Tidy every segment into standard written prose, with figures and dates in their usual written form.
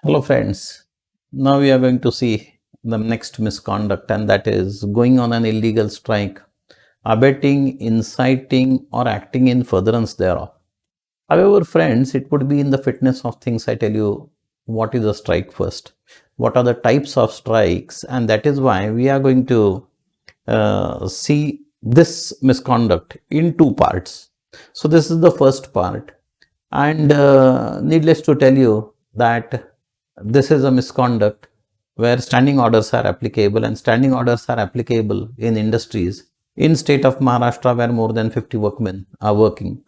Hello friends, now we are going to see the next misconduct, and that is going on an illegal strike, abetting, inciting or acting in furtherance thereof. However friends, it would be in the fitness of things I tell you what is a strike first, what are the types of strikes, and that is why we are going to see this misconduct in two parts. So this is the first part, and needless to tell you that this is a misconduct where standing orders are applicable, and standing orders are applicable in industries in state of Maharashtra where more than 50 workmen are working.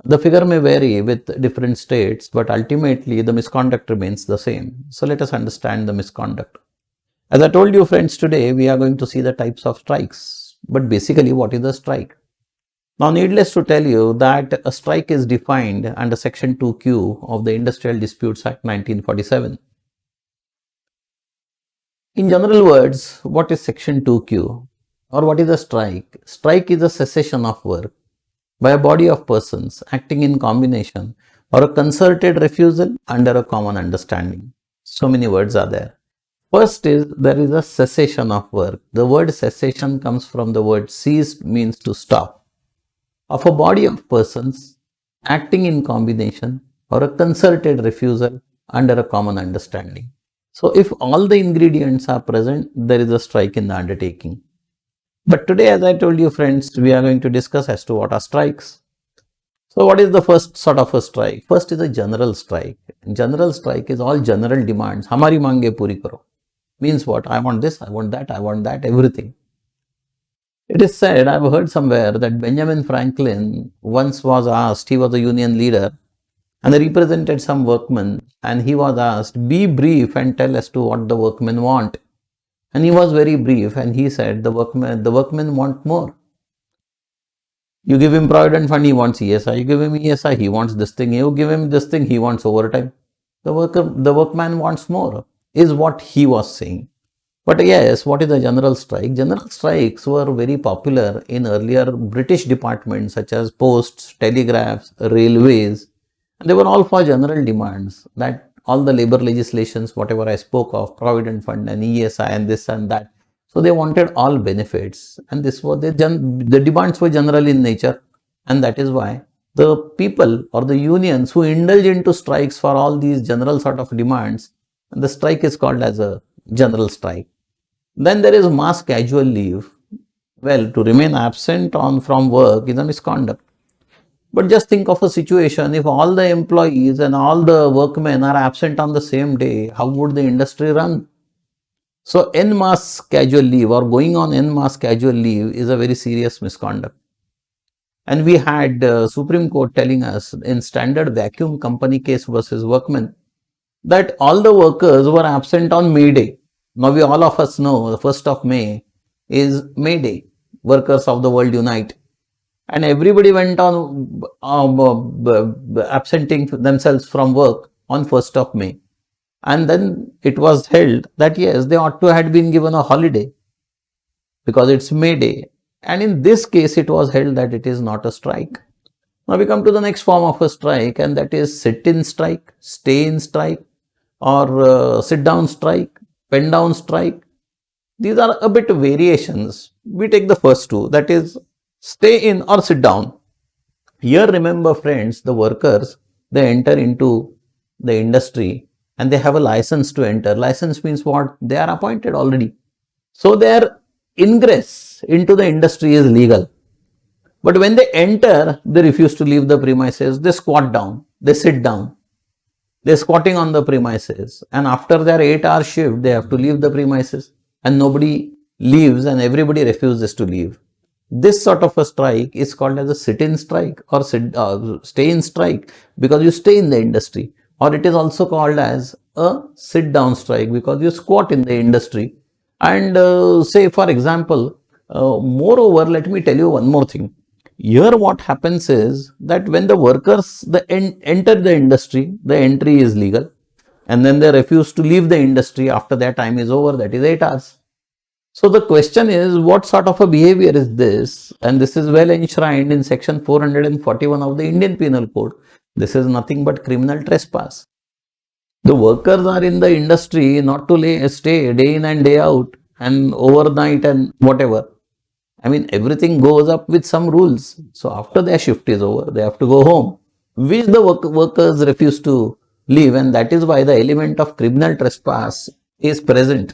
The figure may vary with different states, but ultimately the misconduct remains the same. So let us understand the misconduct. As I told you friends, today we are going to see the types of strikes. But basically, what is a strike? Now, needless to tell you that a strike is defined under Section 2Q of the Industrial Disputes Act 1947. In general words, what is Section 2Q or what is a strike? Strike is a cessation of work by a body of persons acting in combination or a concerted refusal under a common understanding. So many words are there. First is there is a cessation of work. The word cessation comes from the word cease, means to stop, of a body of persons acting in combination or a concerted refusal under a common understanding. So if all the ingredients are present, there is a strike in the undertaking. But today, as I told you friends, we are going to discuss as to what are strikes. So what is the first sort of a strike? First is a general strike. General strike is all general demands. Hamari mange puri karo. Means what? I want this, I want that, everything. It is said, I have heard somewhere, that Benjamin Franklin once was asked, he was a union leader and he represented some workmen, and he was asked, be brief and tell as to what the workmen want. And he was very brief and he said, the workmen want more. You give him provident fund, he wants ESI. You give him ESI, he wants this thing. You give him this thing, he wants overtime. The workman wants more, is what he was saying. But yes, what is a general strike? General strikes were very popular in earlier British departments such as posts, telegraphs, railways. And they were all for general demands, that all the labor legislations, whatever I spoke of, provident fund and ESI and this and that. So they wanted all benefits, and this was the demands were general in nature, and that is why the people or the unions who indulge into strikes for all these general sort of demands, the strike is called as a general strike. Then there is mass casual leave. Well, to remain absent from work is a misconduct. But just think of a situation, if all the employees and all the workmen are absent on the same day, how would the industry run? So en masse casual leave or going on en masse casual leave is a very serious misconduct. And we had Supreme Court telling us in Standard Vacuum Company case versus Workmen that all the workers were absent on May Day. Now we all of us know the 1st of May is May Day, workers of the world unite. And everybody went on absenting themselves from work on 1st of May. And then it was held that yes, they ought to have been given a holiday because it's May Day. And in this case, it was held that it is not a strike. Now we come to the next form of a strike, and that is sit-in strike, stay-in strike, or sit-down strike, pen-down strike. These are a bit variations. We take the first two, that is stay in or sit down. Here remember friends, the workers, they enter into the industry and they have a license to enter. License means what? They are appointed already. So their ingress into the industry is legal. But when they enter, they refuse to leave the premises. They squat down, they sit down. They're squatting on the premises, and after their 8-hour shift, they have to leave the premises, and nobody leaves and everybody refuses to leave. This sort of a strike is called as a sit-in strike or stay-in strike because you stay in the industry, or it is also called as a sit-down strike because you squat in the industry. And say for example, moreover, let me tell you one more thing. Here what happens is that when the workers enter the industry, the entry is legal, and then they refuse to leave the industry after their time is over, that is 8 hours. So the question is, what sort of a behavior is this? And this is well enshrined in section 441 of the Indian Penal Code. This is nothing but criminal trespass. The workers are in the industry not to stay day in and day out and overnight and whatever. I mean, everything goes up with some rules. So after their shift is over, they have to go home, which the workers refuse to leave, and that is why the element of criminal trespass is present.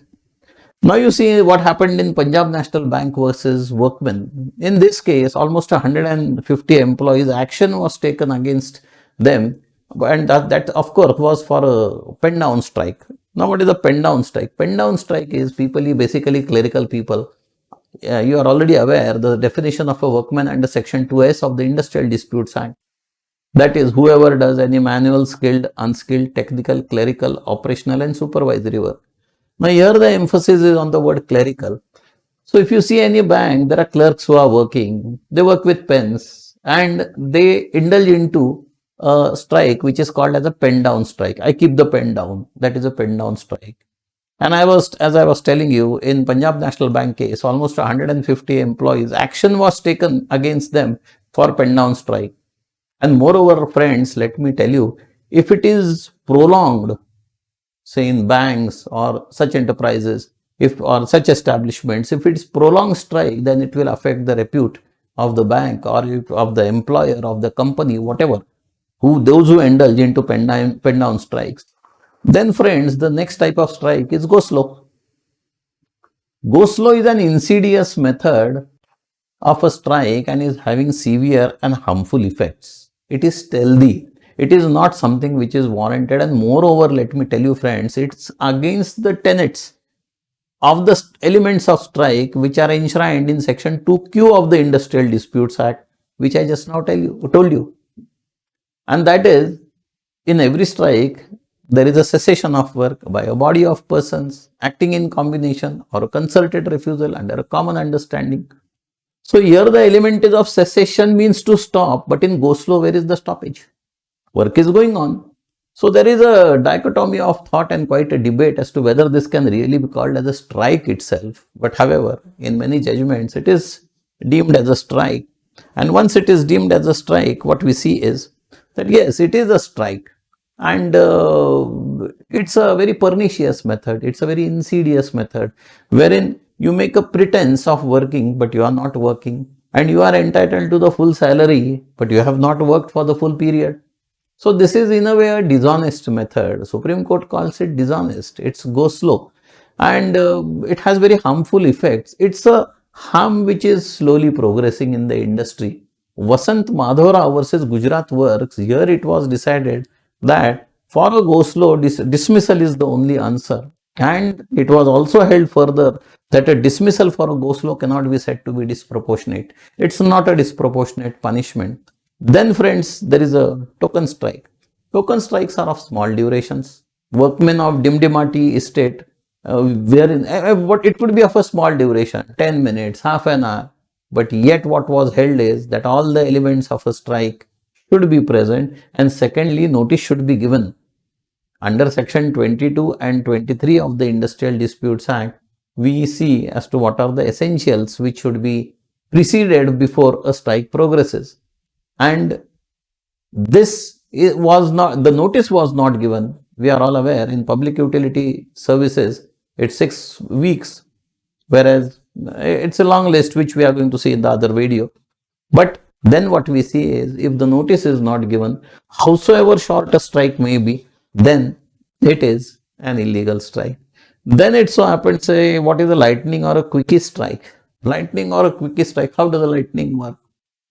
Now you see what happened in Punjab National Bank versus Workmen. In this case, almost 150 employees action was taken against them, and that of course was for a pen down strike. Now what is a pen down strike? Pen down strike is basically clerical people. You are already aware the definition of a workman under section 2s of the Industrial Disputes Act. That is, whoever does any manual, skilled, unskilled, technical, clerical, operational and supervisory work. Now here the emphasis is on the word clerical. So if you see any bank, there are clerks who are working, they work with pens and they indulge into a strike which is called as a pen down strike. I keep the pen down. That is a pen down strike. And as I was telling you, in Punjab National Bank case, almost 150 employees, action was taken against them for pen down strike. And moreover, friends, let me tell you, if it is prolonged, say in banks or such enterprises, or such establishments, if it's prolonged strike, then it will affect the repute of the bank or of the employer, of the company, whatever, those who indulge into pen down strikes. Then friends, the next type of strike is go slow. Go slow is an insidious method of a strike and is having severe and harmful effects. It is stealthy. It is not something which is warranted, and moreover, let me tell you friends, it's against the tenets of the elements of strike which are enshrined in section 2Q of the Industrial Disputes Act, which I just now told you. And that is, in every strike, there is a cessation of work by a body of persons acting in combination or a concerted refusal under a common understanding. So here the element is of cessation means to stop, but in go slow, where is the stoppage? Work is going on. So there is a dichotomy of thought and quite a debate as to whether this can really be called as a strike itself. But however, in many judgments, it is deemed as a strike. And once it is deemed as a strike, what we see is that yes, it is a strike. And it's a very pernicious method. It's a very insidious method wherein you make a pretense of working, but you are not working. And you are entitled to the full salary, but you have not worked for the full period. So this is in a way a dishonest method. Supreme Court calls it dishonest. It's go slow. And it has very harmful effects. It's a harm which is slowly progressing in the industry. Vasant Madhora versus Gujarat Works, here it was decided that for a go slow, dismissal is the only answer. And it was also held further that a dismissal for a go slow cannot be said to be disproportionate. It's not a disproportionate punishment. Then friends, there is a token strike. Token strikes are of small durations. Workmen of Dimdimati estate, wherein what it could be of a small duration, 10 minutes, half an hour. But yet what was held is that all the elements of a strike should be present, and secondly, notice should be given. Under section 22 and 23 of the Industrial Disputes Act, we see as to what are the essentials which should be preceded before a strike progresses. And this was not, the notice was not given. We are all aware in public utility services, it's 6 weeks, whereas it's a long list which we are going to see in the other video. But then what we see is if the notice is not given, howsoever short a strike may be, then it is an illegal strike. Then it so happens, say, what is a lightning or a quickie strike? Lightning or a quickie strike, how does the lightning work?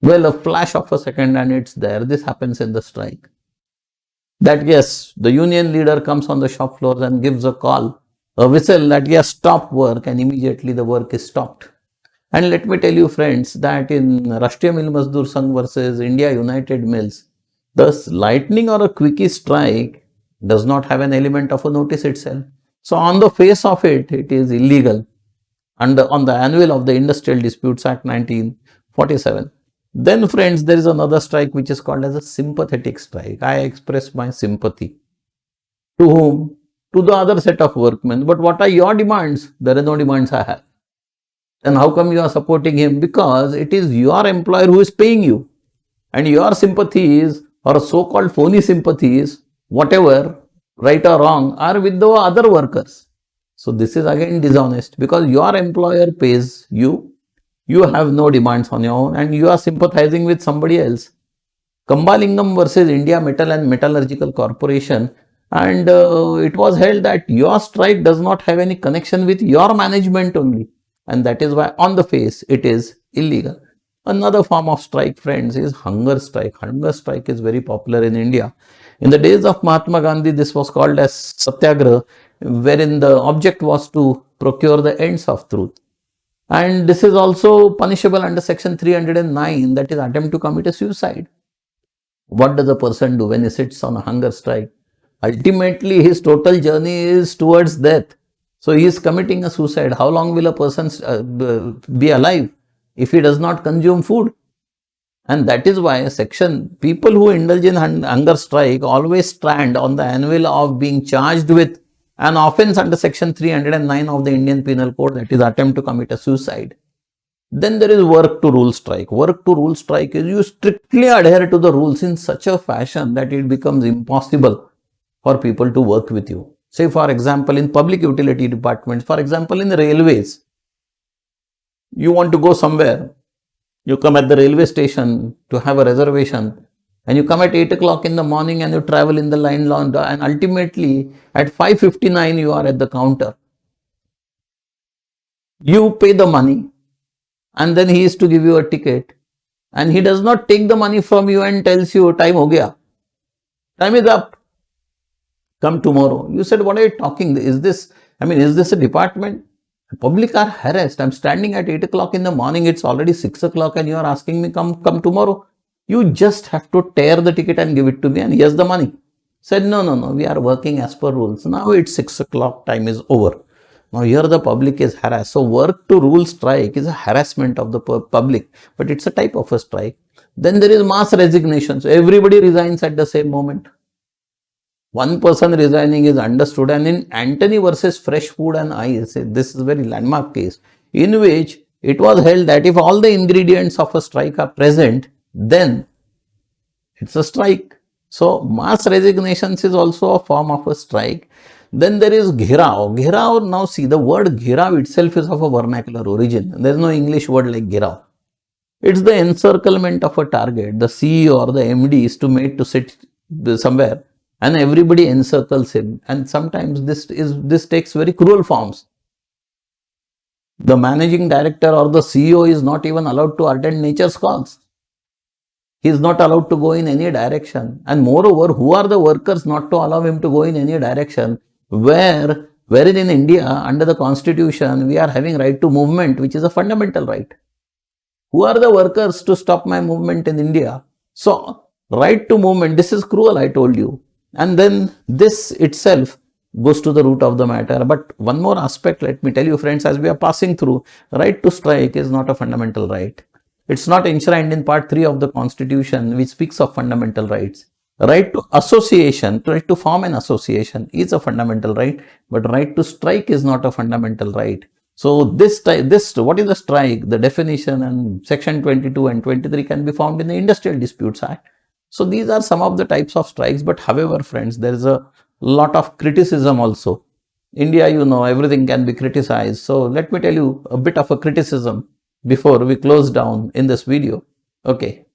Well, a flash of a second and it's there. This happens in the strike. That yes, the union leader comes on the shop floor and gives a call, a whistle that yes, stop work, and immediately the work is stopped. And let me tell you friends that in Rashtriya Mill Mazdoor Sangh versus India United Mills, the lightning or a quickie strike does not have an element of a notice itself. So on the face of it, it is illegal on the annual of the Industrial Disputes Act 1947. Then friends, there is another strike which is called as a sympathetic strike. I express my sympathy. To whom? To the other set of workmen. But what are your demands? There are no demands I have. Then how come you are supporting him? Because it is your employer who is paying you. And your sympathies or so-called phony sympathies, whatever, right or wrong, are with the other workers. So this is again dishonest, because your employer pays you, you have no demands on your own, and you are sympathizing with somebody else. Kambalingam versus India Metal and Metallurgical Corporation, and it was held that your strike does not have any connection with your management only, and that is why on the face it is illegal. Another form of strike, friends, is hunger strike. Hunger strike is very popular in India. In the days of Mahatma Gandhi, this was called as satyagraha, wherein the object was to procure the ends of truth. And this is also punishable under section 309, that is attempt to commit a suicide. What does a person do when he sits on a hunger strike? Ultimately, his total journey is towards death. So he is committing a suicide. How long will a person be alive if he does not consume food? And that is why people who indulge in hunger strike always stand on the anvil of being charged with an offence under section 309 of the Indian Penal Code, that is attempt to commit a suicide. Then there is work to rule strike. Work to rule strike is you strictly adhere to the rules in such a fashion that it becomes impossible for people to work with you. Say for example, in public utility departments, for example in the railways, you want to go somewhere, you come at the railway station to have a reservation, and you come at 8 o'clock in the morning and you travel in the line, and ultimately at 5:59 you are at the counter. You pay the money, and then he is to give you a ticket, and he does not take the money from you and tells you time ho gaya, time is up, come tomorrow. You said, what are you talking? Is this a department? The public are harassed. I'm standing at 8 o'clock in the morning, it's already 6 o'clock, and you are asking me come tomorrow. You just have to tear the ticket and give it to me, and here's the money. Said, no, we are working as per rules. Now it's 6 o'clock, time is over. Now here the public is harassed. So work to rule strike is a harassment of the public, but it's a type of a strike. Then there is mass resignation. So everybody resigns at the same moment. One person resigning is understood, and in Antony versus Fresh Food and Ice, this is a very landmark case in which it was held that if all the ingredients of a strike are present, then it's a strike. So mass resignations is also a form of a strike. Then there is Gherao. Gherao, now see, the word Gherao itself is of a vernacular origin. There is no English word like Gherao. It's the encirclement of a target. The CEO or the MD is made to sit somewhere, and everybody encircles him. And sometimes this takes very cruel forms. The managing director or the CEO is not even allowed to attend nature's calls. He is not allowed to go in any direction. And moreover, who are the workers not to allow him to go in any direction? Wherein in India, under the constitution, we are having right to movement, which is a fundamental right. Who are the workers to stop my movement in India? So, right to movement, this is cruel, I told you. And then this itself goes to the root of the matter. But one more aspect, let me tell you, friends, as we are passing through, right to strike is not a fundamental right. It's not enshrined in Part 3 of the Constitution, which speaks of fundamental rights. Right to association, right to form an association is a fundamental right, but right to strike is not a fundamental right. So what is the strike? The definition and section 22 and 23 can be found in the Industrial Disputes Act. So these are some of the types of strikes, but however, friends, there is a lot of criticism also. India, everything can be criticized. So let me tell you a bit of a criticism before we close down in this video. Okay.